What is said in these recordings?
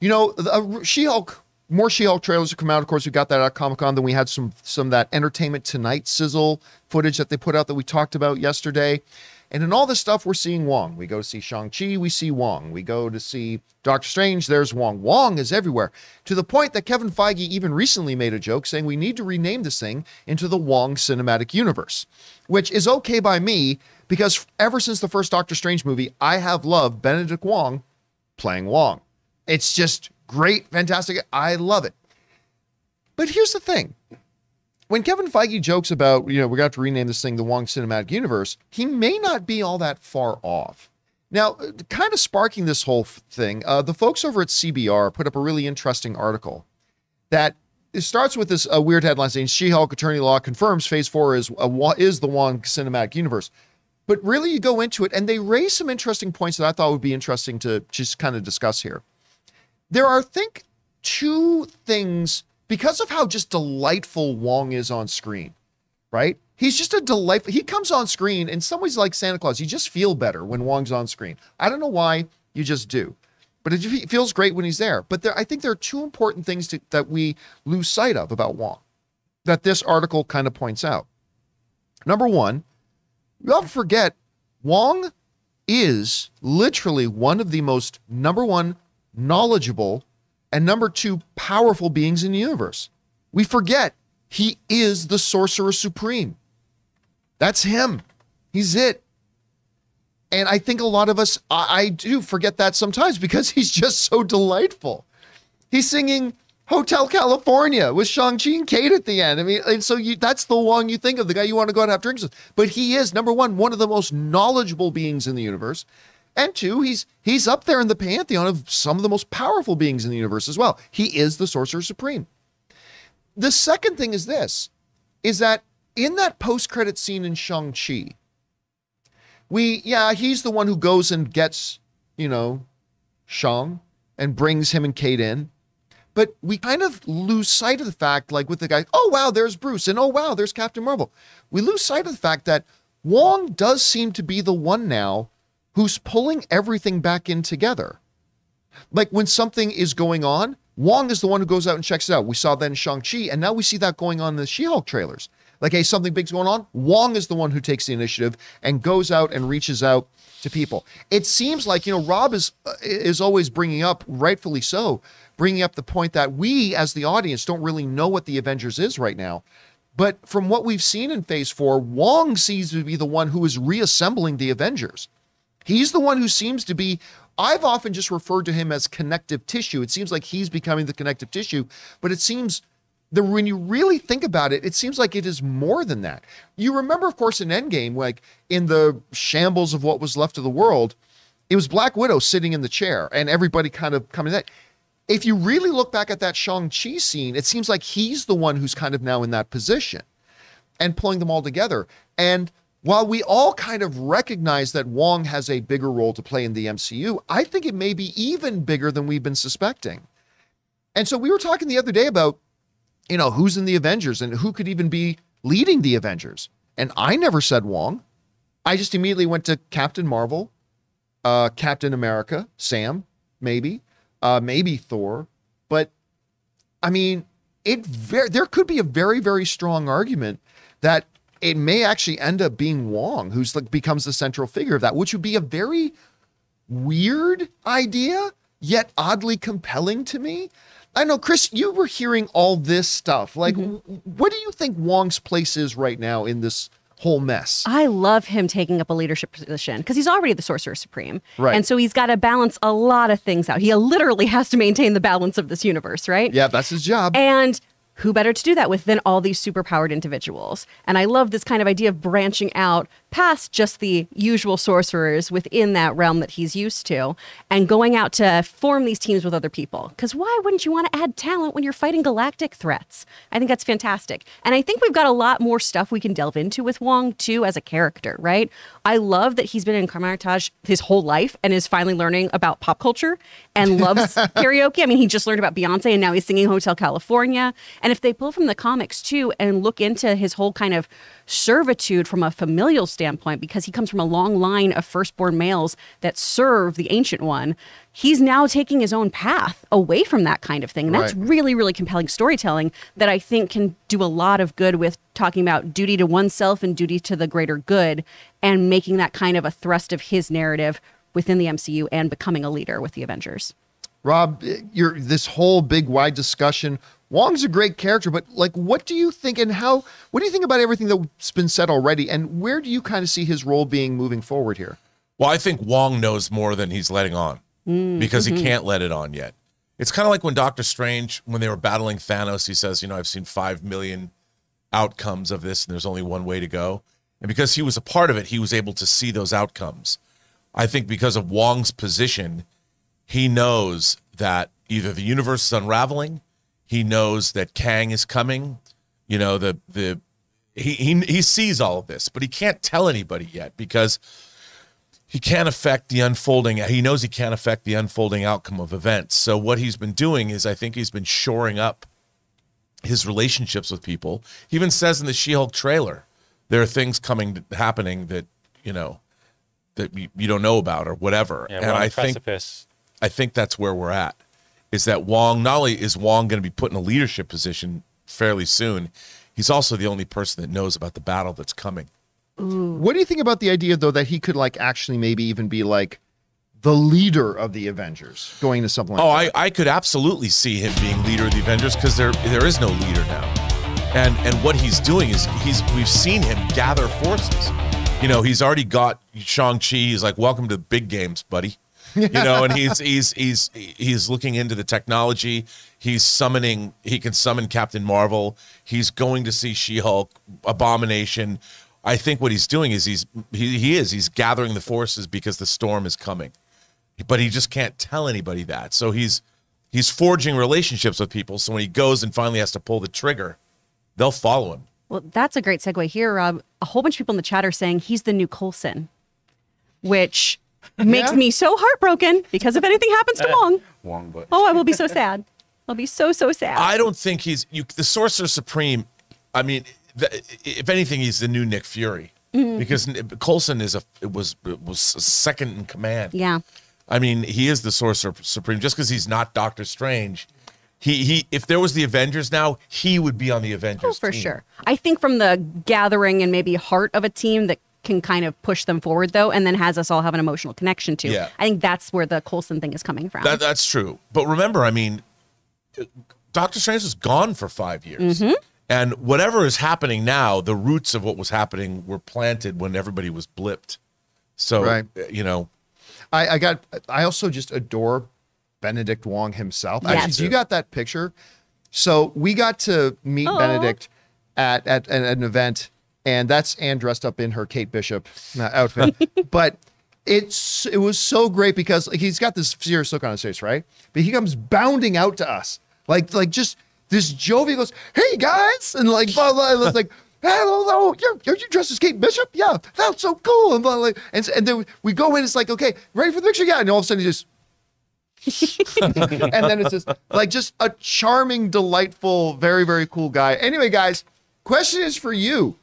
She-Hulk, more She-Hulk trailers have come out. Of course, we got that at Comic-Con. Then we had some of that Entertainment Tonight sizzle footage that they put out that we talked about yesterday. And in all this stuff, we're seeing Wong. We go to see Shang-Chi, we see Wong. We go to see Doctor Strange, there's Wong. Wong is everywhere. To the point that Kevin Feige even recently made a joke saying we need to rename this thing into the Wong Cinematic Universe, which is okay by me because ever since the first Doctor Strange movie, I have loved Benedict Wong playing Wong. It's just great, fantastic. I love it. But here's the thing. When Kevin Feige jokes about, we're going to have to rename this thing the Wong Cinematic Universe, he may not be all that far off. Now, kind of sparking this whole thing, the folks over at CBR put up a really interesting article that it starts with this weird headline saying She-Hulk Attorney Law confirms Phase 4 is the Wong Cinematic Universe. But really you go into it and they raise some interesting points that I thought would be interesting to just kind of discuss here. There are, I think, two things because of how just delightful Wong is on screen, right? He's just a delightful, he comes on screen in some ways like Santa Claus. You just feel better when Wong's on screen. I don't know why, you just do. But it feels great when he's there. But I think there are two important things that we lose sight of about Wong that this article kind of points out. Number one, we often forget Wong is literally one of the most, number one, knowledgeable and number two, powerful beings in the universe. We forget he is the Sorcerer Supreme. That's him. He's it. And I think a lot of us, I do forget that sometimes because he's just so delightful. He's singing Hotel California with Shang-Chi and Kate at the end. I mean, and so that's the Wong you think of, the guy you want to go out and have drinks with. But he is, number one of the most knowledgeable beings in the universe. And two, he's up there in the pantheon of some of the most powerful beings in the universe as well. He is the Sorcerer Supreme. The second thing is this, is that in that post-credit scene in Shang-Chi, he's the one who goes and gets, Shang and brings him and Kate in. But we kind of lose sight of the fact, like with the guy, oh, wow, there's Bruce, and oh, wow, there's Captain Marvel. We lose sight of the fact that Wong does seem to be the one now who's pulling everything back in together. Like when something is going on, Wong is the one who goes out and checks it out. We saw that in Shang-Chi, and now we see that going on in the She-Hulk trailers. Like, hey, something big's going on. Wong is the one who takes the initiative and goes out and reaches out to people. It seems like, Rob is always bringing up, rightfully so, bringing up the point that we as the audience don't really know what the Avengers is right now. But from what we've seen in Phase 4, Wong seems to be the one who is reassembling the Avengers. He's the one who seems to be, I've often just referred to him as connective tissue. It seems like he's becoming the connective tissue, but it seems that when you really think about it, it seems like it is more than that. You remember, of course, in Endgame, like in the shambles of what was left of the world, it was Black Widow sitting in the chair and everybody kind of coming in. If you really look back at that Shang-Chi scene, it seems like he's the one who's kind of now in that position and pulling them all together. And while we all kind of recognize that Wong has a bigger role to play in the MCU, I think it may be even bigger than we've been suspecting. And so we were talking the other day about, who's in the Avengers and who could even be leading the Avengers. And I never said Wong. I just immediately went to Captain Marvel, Captain America, Sam, maybe Thor. But I mean, there could be a very, very strong argument that it may actually end up being Wong who's becomes the central figure of that, which would be a very weird idea, yet oddly compelling to me. I know, Chris, you were hearing all this stuff. Like, what do you think Wong's place is right now in this whole mess? I love him taking up a leadership position because he's already the Sorcerer Supreme. Right. And so he's got to balance a lot of things out. He literally has to maintain the balance of this universe, right? Yeah, that's his job. And who better to do that with than all these superpowered individuals? And I love this kind of idea of branching out past just the usual sorcerers within that realm that he's used to and going out to form these teams with other people. Because why wouldn't you want to add talent when you're fighting galactic threats? I think that's fantastic. And I think we've got a lot more stuff we can delve into with Wong, too, as a character, right? I love that he's been in Kamar-Taj his whole life and is finally learning about pop culture and loves karaoke. I mean, he just learned about Beyonce and now he's singing Hotel California. And And if they pull from the comics too and look into his whole kind of servitude from a familial standpoint, because he comes from a long line of firstborn males that serve the Ancient One, he's now taking his own path away from that kind of thing. And that's really, really compelling storytelling that I think can do a lot of good with talking about duty to oneself and duty to the greater good, and making that kind of a thrust of his narrative within the MCU and becoming a leader with the Avengers. Rob, this whole big wide discussion, Wong's a great character, but like, what do you think what do you think about everything that's been said already? And where do you kind of see his role being moving forward here? Well, I think Wong knows more than he's letting on because he can't let it on yet. It's kind of like when Doctor Strange, when they were battling Thanos, he says, I've seen 5 million outcomes of this and there's only one way to go. And because he was a part of it, he was able to see those outcomes. I think because of Wong's position, he knows that either the universe is unraveling, he knows that Kang is coming, he sees all of this, but he can't tell anybody yet because he can't affect the unfolding. He knows he can't affect the unfolding outcome of events. So what he's been doing is I think he's been shoring up his relationships with people. He even says in the She-Hulk trailer, there are things happening that, that you don't know about or whatever. Yeah, and we're on I the precipice. I think that's where we're at, is that Wong, not only is Wong going to be put in a leadership position fairly soon, he's also the only person that knows about the battle that's coming. Ooh. What do you think about the idea, though, that he could actually maybe even be the leader of the Avengers, going to something like that? I could absolutely see him being leader of the Avengers because there is no leader now. And what he's doing is we've seen him gather forces. He's already got Shang-Chi. He's like, welcome to big games, buddy. And he's looking into the technology. He can summon Captain Marvel. He's going to see She-Hulk, Abomination. I think what he's doing is he's gathering the forces because the storm is coming, but he just can't tell anybody that. So he's forging relationships with people. So when he goes and finally has to pull the trigger, they'll follow him. Well, that's a great segue here, Rob. A whole bunch of people in the chat are saying he's the new Coulson, which makes me so heartbroken because if anything happens to Wong, oh, I will be so sad. I'll be so sad. I don't think the Sorcerer Supreme. I mean, if anything, he's the new Nick Fury because Coulson was second in command. Yeah. I mean, he is the Sorcerer Supreme just because he's not Doctor Strange. He if there was the Avengers now, he would be on the Avengers for team. sure. I think from the gathering and maybe heart of a team that can kind of push them forward, though, and then has us all have an emotional connection to. Yeah. I think that's where the Coulson thing is coming from. That's true. But remember, I mean, Doctor Strange was gone for 5 years. And whatever is happening now, the roots of what was happening were planted when everybody was blipped. So, I also just adore Benedict Wong himself. Yes. Actually, you got that picture. So we got to meet Benedict at an event, and that's Anne dressed up in her Kate Bishop outfit. But it was so great because he's got this serious look on his face, right? But he comes bounding out to us, like just this jovial, goes, "Hey guys," and blah blah. And it's like, "Hello, are you dressed as Kate Bishop? Yeah, that's so cool." And blah, blah. And then we go in. It's like, okay, ready for the picture? Yeah. And all of a sudden he just. And then it's just a charming, delightful, very, very cool guy. Anyway, guys, question is for you.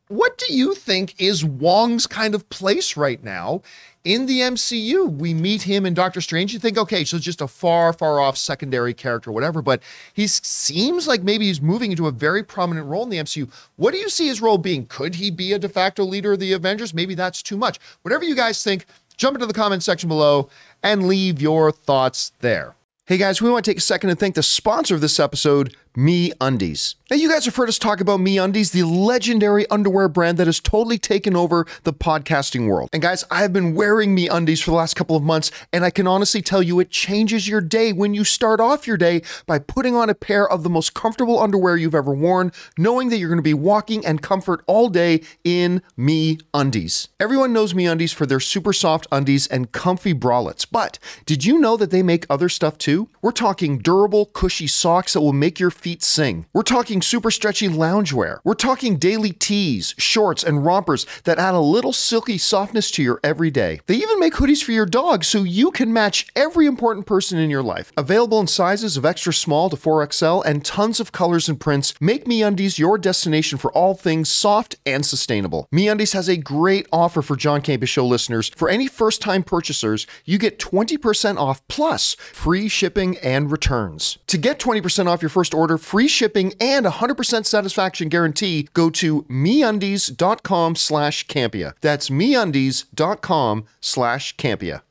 What do you think is Wong's kind of place right now in the MCU? We meet him in Doctor Strange. You think, okay, so just a far, far off secondary character, whatever, but he seems like maybe he's moving into a very prominent role in the MCU. What do you see his role being? Could he be a de facto leader of the Avengers? Maybe that's too much. Whatever you guys think, jump into the comment section below and leave your thoughts there. Hey guys, we want to take a second and thank the sponsor of this episode, MeUndies. Now you guys have heard us talk about MeUndies, the legendary underwear brand that has totally taken over the podcasting world. And guys, I have been wearing MeUndies for the last couple of months, and I can honestly tell you it changes your day when you start off your day by putting on a pair of the most comfortable underwear you've ever worn, knowing that you're going to be walking in comfort all day in MeUndies. Everyone knows MeUndies for their super soft undies and comfy bralettes, but did you know that they make other stuff too? We're talking durable, cushy socks that will make your feet sing. We're talking super stretchy loungewear. We're talking daily tees, shorts, and rompers that add a little silky softness to your everyday. They even make hoodies for your dog so you can match every important person in your life. Available in sizes of extra small to 4XL and tons of colors and prints, make MeUndies your destination for all things soft and sustainable. MeUndies has a great offer for John Campea Show listeners. For any first-time purchasers, you get 20% off plus free shipping and returns. To get 20% off your first order, free shipping, and 100% satisfaction guarantee, go to MeUndies.com/Campea. That's MeUndies.com/Campea.